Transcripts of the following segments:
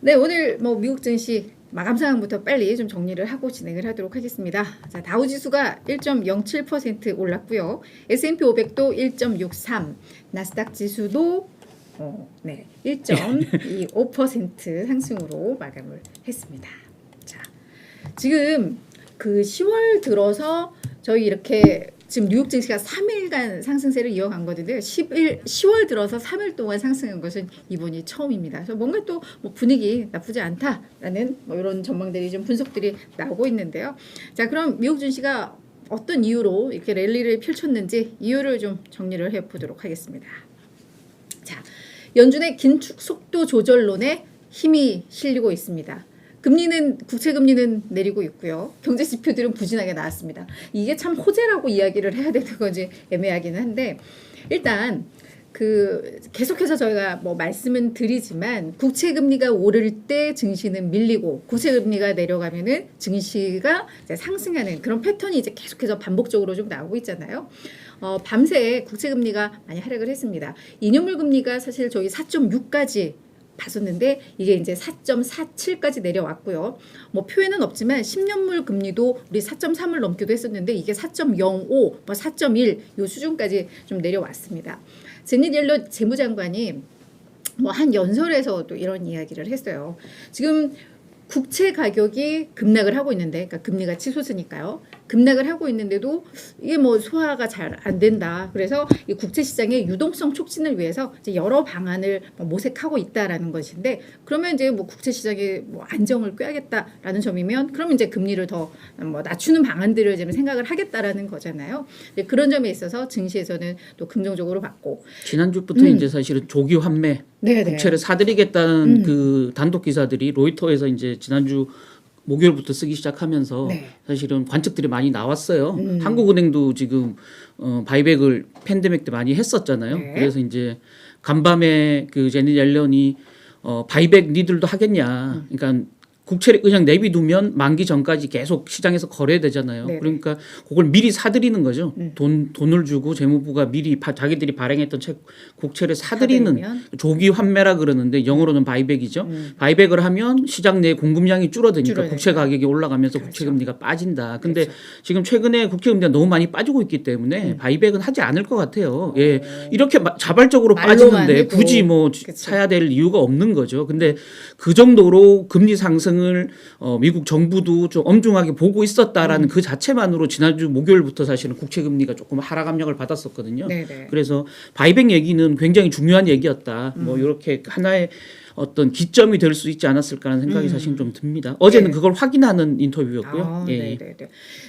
네, 오늘 뭐 미국 증시 마감 상황부터 빨리 좀 정리를 하고 진행을 하도록 하겠습니다. 자, 다우 지수가 1.07% 올랐고요. S&P 500도 1.63, 나스닥 지수도 1.25% 상승으로 마감을 했습니다. 자, 지금 그 10월 들어서 저희 이렇게 지금 뉴욕 증시가 3일간 상승세를 이어간 거는데요. 10월 들어서 3일 동안 상승한 것은 이번이 처음입니다. 그래서 뭔가 또 뭐 분위기 나쁘지 않다라는 뭐 이런 전망들이 좀 분석들이 나오고 있는데요. 자, 그럼 미국 증시가 어떤 이유로 이렇게 랠리를 펼쳤는지 이유를 좀 정리를 해보도록 하겠습니다. 자, 연준의 긴축 속도 조절론에 힘이 실리고 있습니다. 국채 금리는 내리고 있고요. 경제 지표들은 부진하게 나왔습니다. 이게 참 호재라고 이야기를 해야 되는 건지 애매하기는 한데, 일단 계속해서 저희가 뭐 말씀은 드리지만 국채 금리가 오를 때 증시는 밀리고 국채 금리가 내려가면은 증시가 이제 상승하는 그런 패턴이 이제 계속해서 반복적으로 좀 나오고 있잖아요. 밤새 국채 금리가 많이 하락을 했습니다. 2년물 금리가 사실 저희 4.6까지 봤었는데 이게 이제 4.47까지 내려왔고요. 뭐 표에는 없지만 10년물 금리도 우리 4.3을 넘기도 했었는데 이게 4.05, 뭐 4.1 요 수준까지 좀 내려왔습니다. 제닛 옐런 재무장관이 뭐 한 연설에서도 이런 이야기를 했어요. 지금 국채 가격이 급락을 하고 있는데, 그러니까 금리가 치솟으니까요. 급락을 하고 있는데도 이게 뭐 소화가 잘 안 된다. 그래서 이 국채 시장의 유동성 촉진을 위해서 이제 여러 방안을 모색하고 있다라는 것인데, 그러면 이제 뭐 국채 시장의 뭐 안정을 꾀하겠다라는 점이면, 그러면 이제 금리를 더 뭐 낮추는 방안들을 좀 생각을 하겠다라는 거잖아요. 그런 점에 있어서 증시에서는 또 긍정적으로 봤고, 지난주부터 이제 사실은 조기 환매 네네. 국채를 사들이겠다는 그 단독 기사들이 로이터에서 이제 지난주 목요일부터 쓰기 시작하면서 네. 사실은 관측들이 많이 나왔어요. 한국은행도 지금 바이백을 팬데믹 때 많이 했었잖아요. 네. 그래서 이제 간밤에 그 제닛 옐런이 바이백 니들도 하겠냐. 그러니까 국채를 그냥 내비두면 만기 전까지 계속 시장에서 거래되잖아요. 네네. 그러니까 그걸 미리 사들이는 거죠. 돈을 주고 재무부가 미리 자기들이 발행했던 국채를 사들이는 사들이면? 조기 환매라 그러는데 영어로는 바이백이죠. 바이백을 하면 시장 내 공급량이 줄어드니까 국채 가격이 올라가면서 그렇죠. 국채 금리가 빠진다. 근데 그렇죠. 지금 최근에 국채 금리가 너무 많이 빠지고 있기 때문에 바이백은 하지 않을 것 같아요. 예, 이렇게 자발적으로 말로만 빠지는데 해도. 굳이 뭐 그쵸. 사야 될 이유가 없는 거죠. 근데 그 정도로 금리 상승을 미국 정부도 좀 엄중하게 보고 있었다라는 그 자체만으로 지난주 목요일부터 사실은 국채 금리가 조금 하락 압력을 받았었거든요. 네네. 그래서 바이백 얘기는 굉장히 중요한 얘기였다. 뭐 이렇게 하나의 어떤 기점이 될 수 있지 않았을까라는 생각이 사실 좀 듭니다. 어제는 네. 그걸 확인하는 인터뷰였고요. 아, 예. 네네네.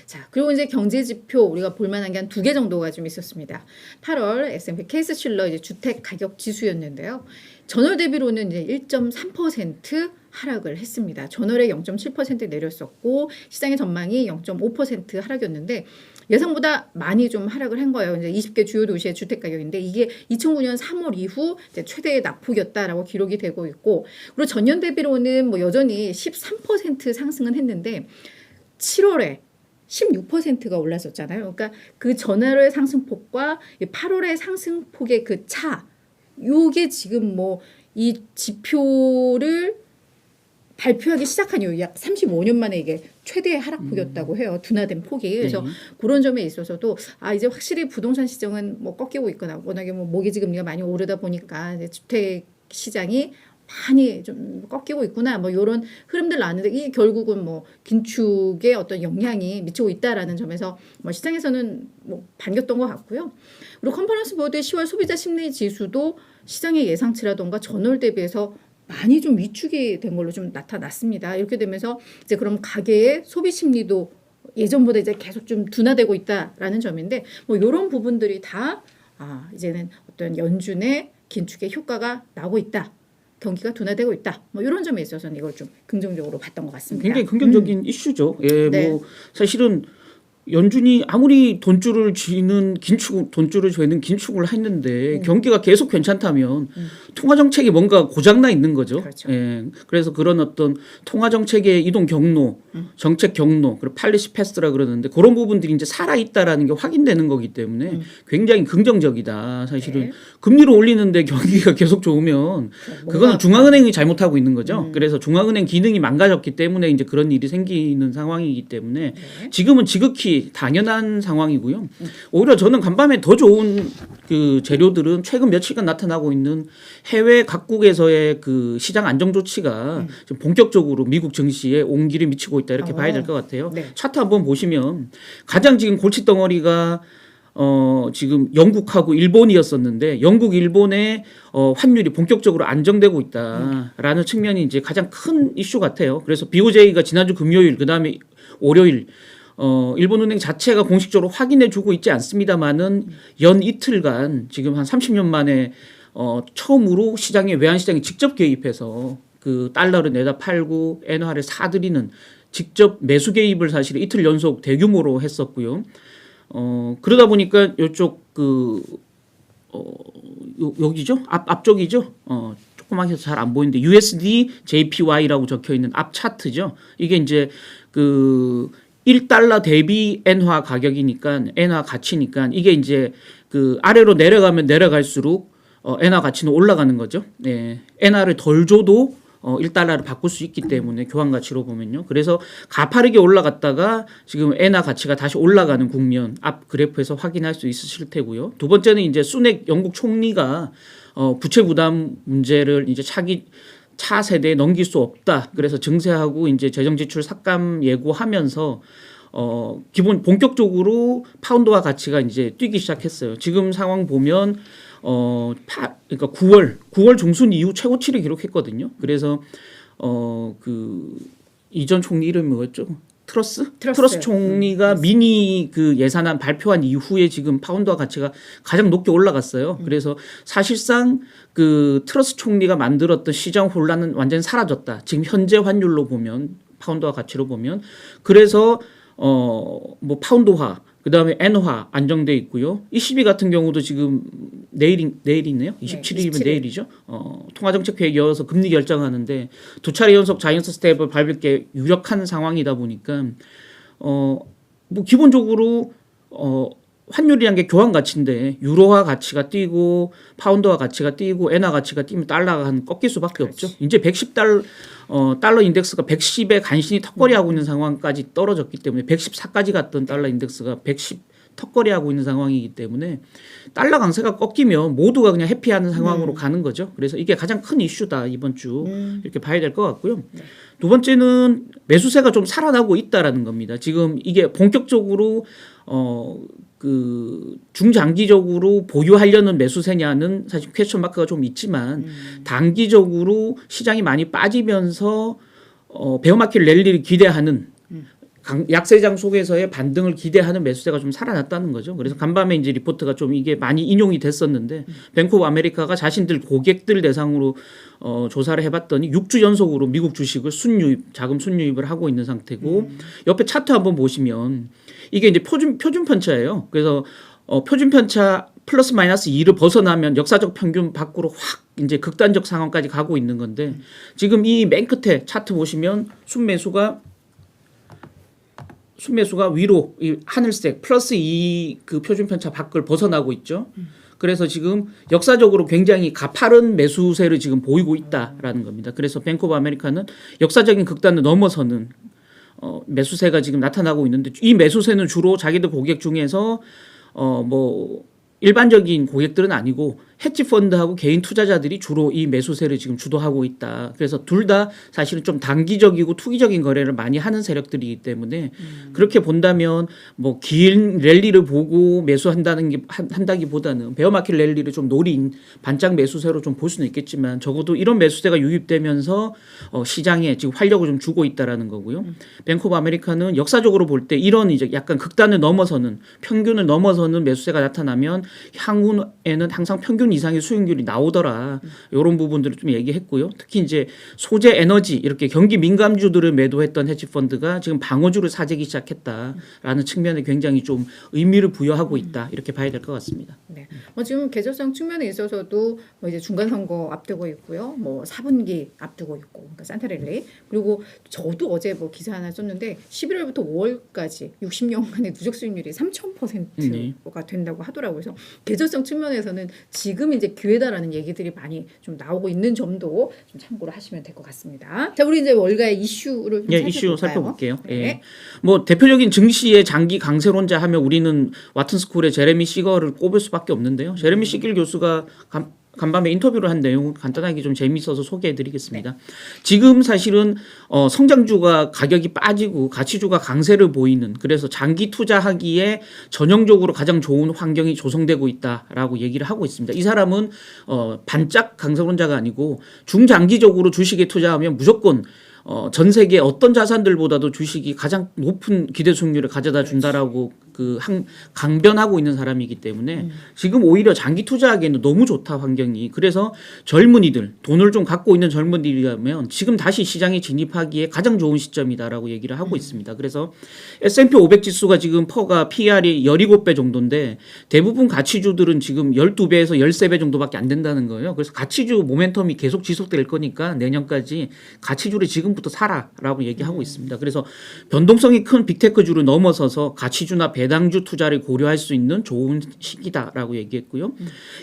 자, 그리고 이제 경제 지표 우리가 볼만한 게 한 2개 정도가 좀 있었습니다. 8월 S&P 케이스슐러 이제 주택 가격 지수였는데요. 전월 대비로는 이제 1.3% 하락을 했습니다. 전월에 0.7% 내렸었고 시장의 전망이 0.5% 하락이었는데 예상보다 많이 좀 하락을 한 거예요. 이제 20개 주요 도시의 주택 가격인데 이게 2009년 3월 이후 이제 최대의 낙폭이었다라고 기록이 되고 있고, 그리고 전년 대비로는 뭐 여전히 13% 상승은 했는데 7월에 16%가 올랐었잖아요. 그러니까 그 전월의 상승폭과 8월의 상승폭의 그 차, 요게 지금 뭐 이 지표를 발표하기 시작한 이후 약 35년 만에 이게 최대의 하락폭이었다고 해요. 둔화된 폭이. 그래서 그런 점에 있어서도 이제 확실히 부동산 시장은 뭐 꺾이고 있거나 워낙에 뭐 모기지 금리가 많이 오르다 보니까 이제 주택 시장이 많이 좀 꺾이고 있구나. 뭐 이런 흐름들 나왔는데 이게 결국은 뭐 긴축에 어떤 영향이 미치고 있다라는 점에서 뭐 시장에서는 뭐 반겼던 것 같고요. 그리고 컨퍼런스 보드의 10월 소비자 심리 지수도 시장의 예상치라던가 전월 대비해서 많이 좀 위축이 된 걸로 좀 나타났습니다. 이렇게 되면서 이제 그럼 가계의 소비 심리도 예전보다 이제 계속 좀 둔화되고 있다라는 점인데 뭐 이런 부분들이 다 이제는 어떤 연준의 긴축의 효과가 나오고 있다. 경기가 둔화되고 있다. 뭐 이런 점에 있어서는 이걸 좀 긍정적으로 봤던 것 같습니다. 굉장히 긍정적인 이슈죠. 예, 네. 뭐 사실은 연준이 아무리 돈줄을 쥐는 긴축을 했는데 경기가 계속 괜찮다면 통화 정책이 뭔가 고장나 있는 거죠. 그렇죠. 예. 그래서 그런 어떤 통화 정책의 이동 경로, 정책 경로, 그리고 팔리시 패스라 그러는데 그런 부분들이 이제 살아 있다라는 게 확인되는 거기 때문에 굉장히 긍정적이다. 사실은 네. 금리를 올리는데 경기가 계속 좋으면 그거는 중앙은행이 잘못하고 있는 거죠. 그래서 중앙은행 기능이 망가졌기 때문에 이제 그런 일이 생기는 상황이기 때문에 네. 지금은 지극히 당연한 상황이고요. 오히려 저는 간밤에 더 좋은 그 재료들은 최근 며칠간 나타나고 있는 해외 각국에서의 그 시장 안정 조치가 좀 본격적으로 미국 증시에 온기를 미치고 있다 이렇게 봐야 될 것 같아요. 네. 차트 한번 보시면 가장 지금 골칫덩어리가 지금 영국하고 일본이었었는데 영국, 일본의 환율이 본격적으로 안정되고 있다라는 측면이 이제 가장 큰 이슈 같아요. 그래서 BOJ가 지난주 금요일 그다음에 월요일 일본은행 자체가 공식적으로 확인해 주고 있지 않습니다만은 연 이틀간 지금 한 30년 만에 처음으로 시장에 외환시장이 직접 개입해서 그 달러를 내다 팔고 엔화를 사들이는 직접 매수 개입을 사실 이틀 연속 대규모로 했었고요. 그러다 보니까 이쪽 여기죠? 앞쪽이죠? 조그맣게 해서 잘 안 보이는데 USD JPY라고 적혀 있는 앞 차트죠. 이게 이제 그 1달러 대비 엔화 가격이니까 엔화 가치니까 이게 이제 그 아래로 내려가면 내려갈수록 엔화 가치는 올라가는 거죠. 네. 엔화를 덜 줘도 1달러를 바꿀 수 있기 때문에 교환 가치로 보면요. 그래서 가파르게 올라갔다가 지금 엔화 가치가 다시 올라가는 국면 앞 그래프에서 확인할 수 있으실 테고요. 두 번째는 이제 수넥 영국 총리가 부채 부담 문제를 이제 차 세대에 넘길 수 없다. 그래서 증세하고 이제 재정 지출 삭감 예고하면서 기본 본격적으로 파운드화 가치가 이제 뛰기 시작했어요. 지금 상황 보면 그러니까 9월 중순 이후 최고치를 기록했거든요. 그래서 그 이전 총리 이름이 뭐였죠? 트러스 총리가 미니 그 예산안 발표한 이후에 지금 파운드화 가치가 가장 높게 올라갔어요. 그래서 사실상 그 트러스 총리가 만들었던 시장 혼란은 완전히 사라졌다. 지금 현재 환율로 보면 파운드화 가치로 보면 그래서 뭐 파운드화 그다음에 엔화 안정돼 있고요. ECB 같은 경우도 지금 내일이네요. 27일이면 네, 내일이죠. 통화정책회의 이어서 금리 결정하는데 두 차례 연속 자이언트 스텝을 밟을 게 유력한 상황이다 보니까 뭐 기본적으로 환율이란 게 교환 가치인데 유로화 가치가 뛰고 파운드화 가치가 뛰고 엔화 가치가 뛰면 달러가 한 꺾일 수밖에 없죠. 이제 110달러 인덱스가 110에 간신히 턱걸이하고 있는 상황까지 떨어졌기 때문에 114까지 갔던 달러 인덱스가 110 턱걸이하고 있는 상황이기 때문에 달러 강세가 꺾이면 모두가 그냥 해피하는 상황으로 가는 거죠. 그래서 이게 가장 큰 이슈다 이번 주 이렇게 봐야 될 것 같고요. 두 번째는 매수세가 좀 살아나고 있다라는 겁니다. 지금 이게 본격적으로 그 중장기적으로 보유하려는 매수세냐는 사실 퀘스천 마크가 좀 있지만 단기적으로 시장이 많이 빠지면서 베어마켓 랠리를 기대하는 약세장 속에서의 반등을 기대하는 매수세가 좀 살아났다는 거죠. 그래서 간밤에 이제 리포트가 좀 이게 많이 인용이 됐었는데 뱅크 오브 아메리카가 자신들 고객들 대상으로 조사를 해봤더니 6주 연속으로 미국 주식을 자금 순유입을 하고 있는 상태고 옆에 차트 한번 보시면 이게 이제 표준 편차예요. 그래서 표준 편차 플러스 마이너스 2를 벗어나면 역사적 평균 밖으로 확 이제 극단적 상황까지 가고 있는 건데 지금 이 맨 끝에 차트 보시면 순매수가 위로 이 하늘색 플러스 2 그 표준 편차 밖을 벗어나고 있죠. 그래서 지금 역사적으로 굉장히 가파른 매수세를 지금 보이고 있다라는 겁니다. 그래서 뱅크 오브 아메리카는 역사적인 극단을 넘어서는 매수세가 지금 나타나고 있는데 이 매수세는 주로 자기들 고객 중에서 뭐 일반적인 고객들은 아니고 헤지 펀드하고 개인 투자자들이 주로 이 매수세를 지금 주도하고 있다. 그래서 둘 다 사실은 좀 단기적이고 투기적인 거래를 많이 하는 세력들이기 때문에 그렇게 본다면 뭐 긴 랠리를 보고 한다기보다는 베어마켓 랠리를 좀 노린 반짝 매수세로 좀 볼 수는 있겠지만 적어도 이런 매수세가 유입되면서 시장에 지금 활력을 좀 주고 있다라는 거고요. 뱅크 오브 아메리카는 역사적으로 볼 때 이런 이제 약간 극단을 넘어서는 평균을 넘어서는 매수세가 나타나면 향후에는 항상 평균 이런 이상의 수익률이 나오더라. 이런 부분들을 좀 얘기했고요. 특히 이제 소재 에너지 이렇게 경기 민감주들을 매도했던 헤지펀드가 지금 방어주를 사재기 시작했다라는 측면에 굉장히 좀 의미를 부여하고 있다. 이렇게 봐야 될 것 같습니다. 네. 지금 계절성 측면에 있어서도 뭐 이제 중간 선거 앞두고 있고요. 뭐 4분기 앞두고 있고, 그러니까 산타랠리. 그리고 저도 어제 뭐 기사 하나 썼는데 11월부터 5월까지 60년간의 누적 수익률이 3,000%가 된다고 하더라고요. 그래서 계절성 측면에서는 지금 이제 기회다라는 얘기들이 많이 좀 나오고 있는 점도 좀 참고를 하시면 될 것 같습니다. 자, 우리 이제 월가의 이슈를 좀 이슈 살펴볼게요. 네. 예. 뭐 대표적인 증시의 장기 강세론자 하면 우리는 와튼스쿨의 제레미 시거를 꼽을 수밖에 없는데요. 제레미 시길 교수가 간밤에 인터뷰를 한 내용을 간단하게 좀 재미있어서 소개해드리겠습니다. 지금 사실은 성장주가 가격이 빠지고 가치주가 강세를 보이는, 그래서 장기 투자하기에 전형적으로 가장 좋은 환경이 조성되고 있다라고 얘기를 하고 있습니다. 이 사람은 반짝 강세론자가 아니고 중장기적으로 주식에 투자하면 무조건 전 세계 어떤 자산들보다도 주식이 가장 높은 기대 수익률을 가져다 준다라고 강변하고 있는 사람이기 때문에 지금 오히려 장기 투자하기에는 너무 좋다 환경이. 그래서 젊은이들, 돈을 좀 갖고 있는 젊은이라면 지금 다시 시장에 진입하기에 가장 좋은 시점이다라고 얘기를 하고 있습니다. 그래서 S&P 500 지수가 지금 퍼가 PR이 17배 정도인데 대부분 가치주들은 지금 12배에서 13배 정도밖에 안 된다는 거예요. 그래서 가치주 모멘텀이 계속 지속될 거니까 내년까지 가치주를 지금부터 사라라고 얘기하고 있습니다. 그래서 변동성이 큰 빅테크주를 넘어서서 가치주나 배당주 투자를 고려할 수 있는 좋은 시기다라고 얘기했고요.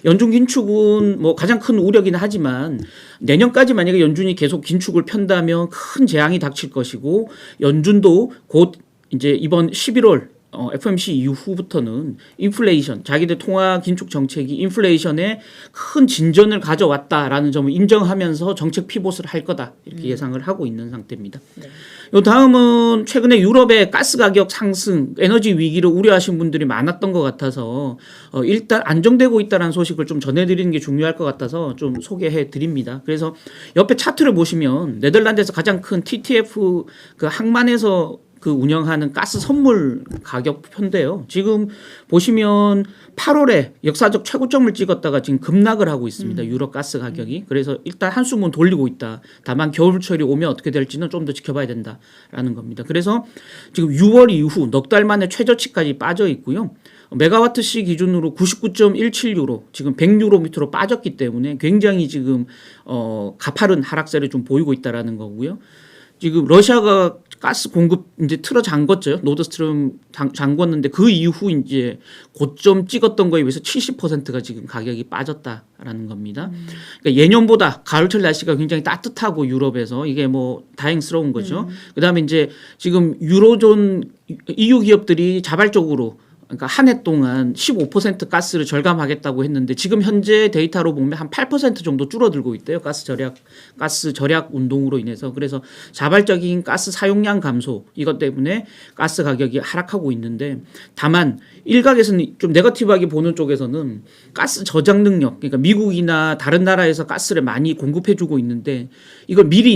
연준 긴축은 뭐 가장 큰 우려이긴 하지만 내년까지 만약에 연준이 계속 긴축을 편다면 큰 재앙이 닥칠 것이고, 연준도 곧 이제 이번 11월 FOMC 이후부터는 인플레이션, 자기들 통화 긴축 정책이 인플레이션에 큰 진전을 가져왔다라는 점을 인정하면서 정책 피봇을 할 거다 이렇게 예상을 하고 있는 상태입니다. 네. 요 다음은 최근에 유럽의 가스 가격 상승, 에너지 위기를 우려하신 분들이 많았던 것 같아서 일단 안정되고 있다는 소식을 좀 전해드리는 게 중요할 것 같아서 좀 소개해 드립니다. 그래서 옆에 차트를 보시면 네덜란드에서 가장 큰 TTF 그 항만에서 운영하는 가스 선물 가격표인데요. 지금 보시면 8월에 역사적 최고점을 찍었다가 지금 급락을 하고 있습니다. 유럽 가스 가격이. 그래서 일단 한숨은 돌리고 있다. 다만 겨울철이 오면 어떻게 될지는 좀 더 지켜봐야 된다라는 겁니다. 그래서 지금 6월 이후 넉 달 만에 최저치까지 빠져 있고요. 메가와트시 기준으로 99.17유로, 지금 100유로 밑으로 빠졌기 때문에 굉장히 지금 가파른 하락세를 좀 보이고 있다라는 거고요. 지금 러시아가 가스 공급 이제 틀어 잠궜죠. 노드스트림 잠궜는데 그 이후 이제 고점 찍었던 거에 비해서 70%가 지금 가격이 빠졌다라는 겁니다. 그러니까 예년보다 가을철 날씨가 굉장히 따뜻하고 유럽에서 이게 뭐 다행스러운 거죠. 그다음에 이제 지금 유로존 EU 기업들이 자발적으로, 그러니까 한 해 동안 15% 가스를 절감하겠다고 했는데 지금 현재 데이터로 보면 한 8% 정도 줄어들고 있대요. 가스 절약 운동으로 인해서. 그래서 자발적인 가스 사용량 감소, 이것 때문에 가스 가격이 하락하고 있는데, 다만 일각에서는 좀 네거티브하게 보는 쪽에서는 가스 저장 능력, 그러니까 미국이나 다른 나라에서 가스를 많이 공급해주고 있는데 이걸 미리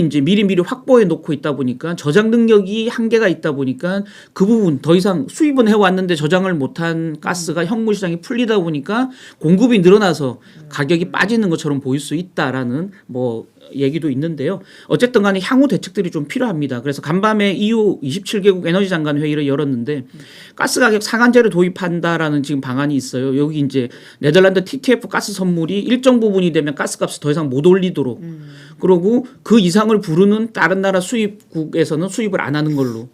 확보해 놓고 있다 보니까 저장 능력이 한계가 있다 보니까 그 부분 더 이상 수입은 해왔는데 저장을 못한 가스가 현물 시장이 풀리다 보니까 공급이 늘어나서 가격이 빠지는 것처럼 보일 수 있다라는 뭐 얘기도 있는데요. 어쨌든 간에 향후 대책들이 좀 필요합니다. 그래서 간밤에 EU 27개국 에너지 장관 회의를 열었는데 가스 가격 상한제를 도입한다라는 지금 방안이 있어요. 여기 이제 네덜란드 TTF 가스 선물이 일정 부분이 되면 가스값을 더 이상 못 올리도록, 그러고 그 이상을 부르는 다른 나라 수입국에서는 수입을 안 하는 걸로,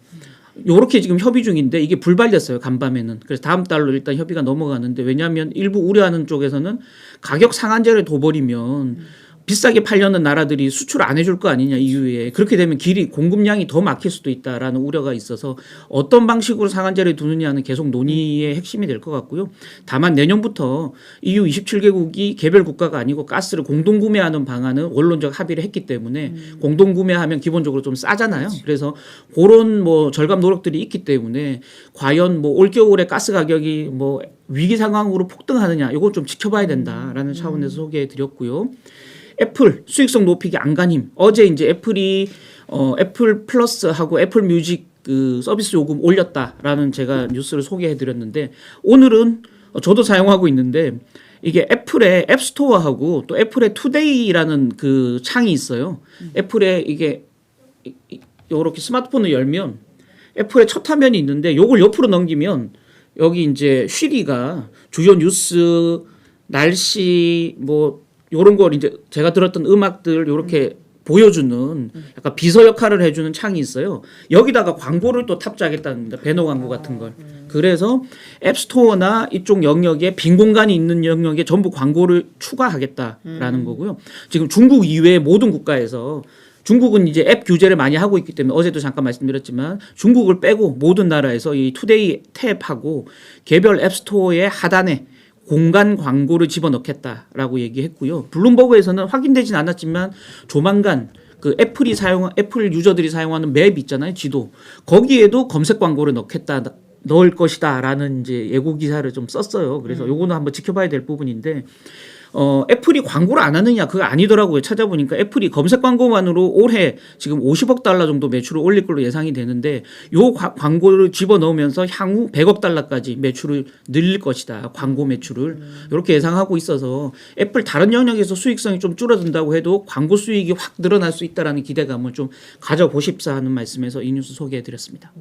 요렇게 지금 협의 중인데 이게 불발됐어요. 간밤에는. 그래서 다음 달로 일단 협의가 넘어가는데, 왜냐하면 일부 우려하는 쪽에서는 가격 상한제를 둬버리면 비싸게 팔려는 나라들이 수출 안 해줄 거 아니냐, EU에. 그렇게 되면 공급량이 더 막힐 수도 있다라는 우려가 있어서 어떤 방식으로 상한제를 두느냐는 계속 논의의 핵심이 될 것 같고요. 다만 내년부터 EU 27개국이 개별 국가가 아니고 가스를 공동 구매하는 방안은 원론적 합의를 했기 때문에 공동 구매하면 기본적으로 좀 싸잖아요. 그래서 그런 뭐 절감 노력들이 있기 때문에 과연 뭐 올겨울에 가스 가격이 뭐 위기 상황으로 폭등하느냐, 이건 좀 지켜봐야 된다라는 차원에서 소개해 드렸고요. 애플 수익성 높이기 안간힘. 어제 이제 애플이 애플 플러스하고 애플 뮤직 그 서비스 요금 올렸다라는 제가 뉴스를 소개해 드렸는데, 오늘은 저도 사용하고 있는데 이게 애플의 앱스토어하고 또 애플의 투데이라는 그 창이 있어요. 애플의 이게 요렇게 스마트폰을 열면 애플의 첫 화면이 있는데 요걸 옆으로 넘기면 여기 이제 쉬리가 주요 뉴스, 날씨 뭐 요런 걸 이제 제가 들었던 음악들 요렇게 보여주는 약간 비서 역할을 해주는 창이 있어요. 여기다가 광고를 또 탑재하겠다는 겁니다. 배너 광고 같은 걸. 그래서 앱스토어나 이쪽 영역에 빈 공간이 있는 영역에 전부 광고를 추가하겠다라는 거고요. 지금 중국 이외의 모든 국가에서 중국은 이제 앱 규제를 많이 하고 있기 때문에 어제도 잠깐 말씀드렸지만 중국을 빼고 모든 나라에서 이 투데이 탭하고 개별 앱스토어의 하단에 공간 광고를 집어넣겠다라고 얘기했고요. 블룸버그에서는 확인되진 않았지만 조만간 그 애플 유저들이 사용하는 맵 있잖아요, 지도. 거기에도 검색 광고를 넣을 것이다라는 이제 예고 기사를 좀 썼어요. 그래서 요거는 한번 지켜봐야 될 부분인데. 애플이 광고를 안 하느냐 그거 아니더라고요. 찾아보니까 애플이 검색 광고만으로 올해 지금 50억 달러 정도 매출을 올릴 걸로 예상이 되는데 요 광고를 집어넣으면서 향후 100억 달러까지 매출을 늘릴 것이다. 광고 매출을 이렇게 예상하고 있어서 애플 다른 영역에서 수익성이 좀 줄어든다고 해도 광고 수익이 확 늘어날 수 있다라는 기대감을 좀 가져보십사 하는 말씀에서 이 뉴스 소개해드렸습니다.